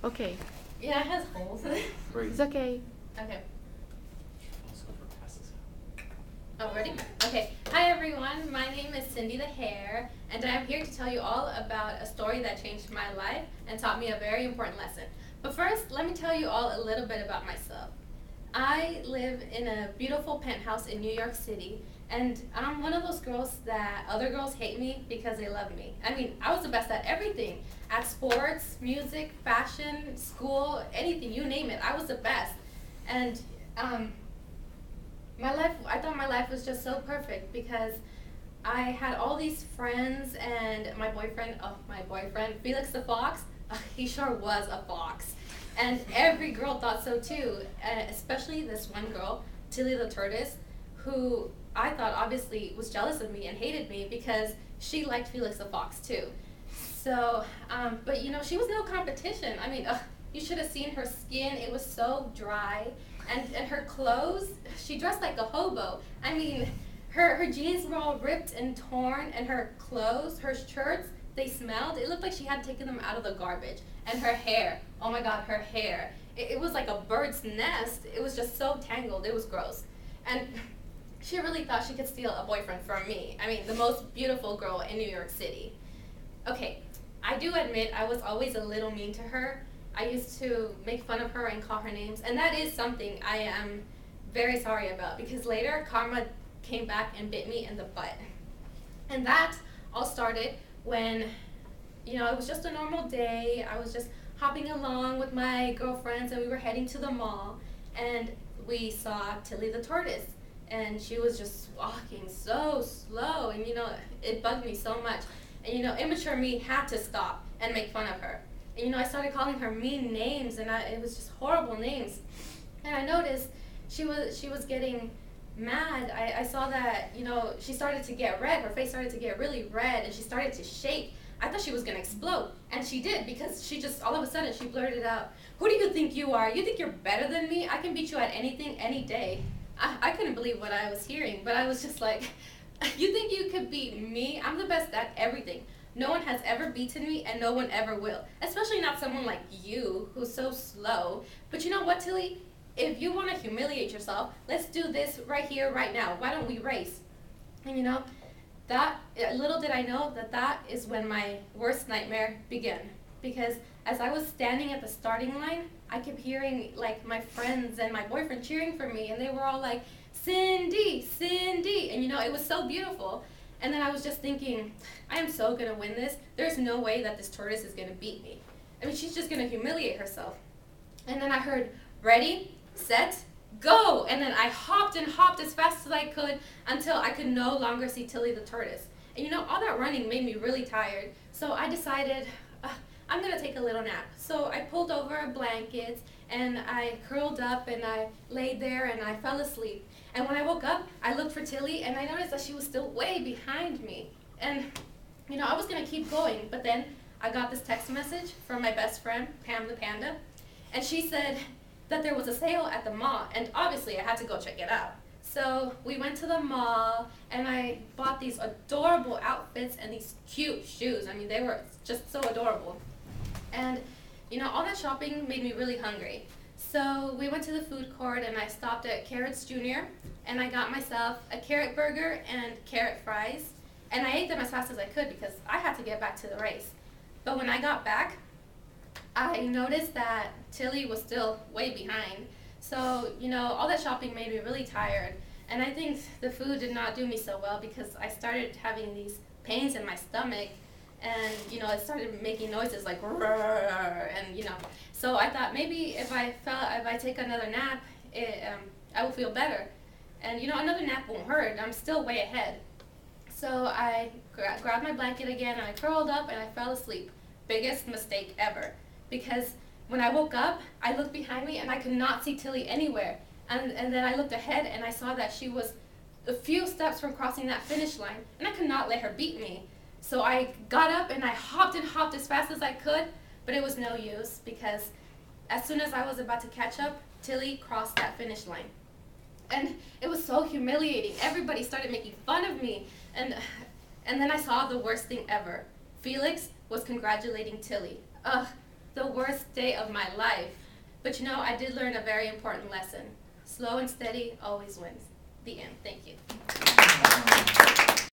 Okay. Yeah, it has holes. Great. It's okay. Okay. Also for passes. Oh, ready? Okay. Hi, everyone. My name is Cindy the Hare, and I'm here to tell you all about a story that changed my life and taught me a very important lesson. But first, let me tell you all a little bit about myself. I live in a beautiful penthouse in New York City, and I'm one of those girls that other girls hate me because they love me. I mean, I was the best at everything. At sports, music, fashion, school, anything, you name it. I was the best. And I thought my life was just so perfect because I had all these friends and my boyfriend, Felix the Fox, he sure was a fox. And every girl thought so too, especially this one girl, Tilly the Tortoise, who I thought obviously was jealous of me and hated me because she liked Felix the Fox too. So, but you know, she was no competition. I mean, you should have seen her skin. It was so dry. And her clothes, she dressed like a hobo. I mean, her jeans were all ripped and torn, and her clothes, her shirts, they smelled. It looked like she had taken them out of the garbage. And her hair, oh my God, her hair. It was like a bird's nest. It was just so tangled. It was gross. And she really thought she could steal a boyfriend from me. I mean, the most beautiful girl in New York City. Okay, I do admit I was always a little mean to her. I used to make fun of her and call her names, and that is something I am very sorry about because later karma came back and bit me in the butt. And that all started when, you know, it was just a normal day. I was just hopping along with my girlfriends and we were heading to the mall, and we saw Tilly the Tortoise, and she was just walking so slow, and you know, it bugged me so much. And you know, immature me had to stop and make fun of her. And you know, I started calling her mean names, and it was just horrible names. And I noticed she was getting mad. I saw that, you know, she started to get red. Her face started to get really red, and she started to shake. I thought she was gonna explode, and she did, because she just all of a sudden she blurted out, "Who do you think you are? You think you're better than me? I can beat you at anything, any day." I couldn't believe what I was hearing, but I was just like, "You think you could beat me? I'm the best at everything. No one has ever beaten me, and no one ever will. Especially not someone like you, who's so slow. But you know what, Tilly? If you want to humiliate yourself, let's do this right here, right now. Why don't we race?" And you know, that, little did I know that is when my worst nightmare began. Because as I was standing at the starting line, I kept hearing like my friends and my boyfriend cheering for me, and they were all like, "Cindy, Cindy," and you know, it was so beautiful. And then I was just thinking, I am so gonna win this. There's no way that this tortoise is gonna beat me. I mean, she's just gonna humiliate herself. And then I heard, "Ready, set, go!" And then I hopped and hopped as fast as I could until I could no longer see Tilly the Tortoise. And you know, all that running made me really tired. So I decided, I'm gonna take a little nap. So I pulled over blankets and I curled up and I laid there and I fell asleep. And when I woke up, I looked for Tilly and I noticed that she was still way behind me. And you know, I was gonna keep going, but then I got this text message from my best friend, Pam the Panda, and she said that there was a sale at the mall, and obviously I had to go check it out. So we went to the mall, and I bought these adorable outfits and these cute shoes. I mean, they were just so adorable. And you know, all that shopping made me really hungry. So we went to the food court and I stopped at Carrots Jr. and I got myself a carrot burger and carrot fries. And I ate them as fast as I could because I had to get back to the race. But when I got back, I noticed that Tilly was still way behind. So, you know, all that shopping made me really tired. And I think the food did not do me so well because I started having these pains in my stomach. And you know, it started making noises like "roar," and you know, so I thought maybe if I take another nap, I will feel better. And you know, another nap won't hurt. I'm still way ahead. So I grabbed my blanket again and I curled up and I fell asleep. Biggest mistake ever, because when I woke up, I looked behind me and I could not see Tilly anywhere. And then I looked ahead and I saw that she was a few steps from crossing that finish line, and I could not let her beat me. So I got up and I hopped and hopped as fast as I could, but it was no use because as soon as I was about to catch up, Tilly crossed that finish line. And it was so humiliating. Everybody started making fun of me. And then I saw the worst thing ever. Felix was congratulating Tilly. Ugh, the worst day of my life. But you know, I did learn a very important lesson. Slow and steady always wins. The end. Thank you.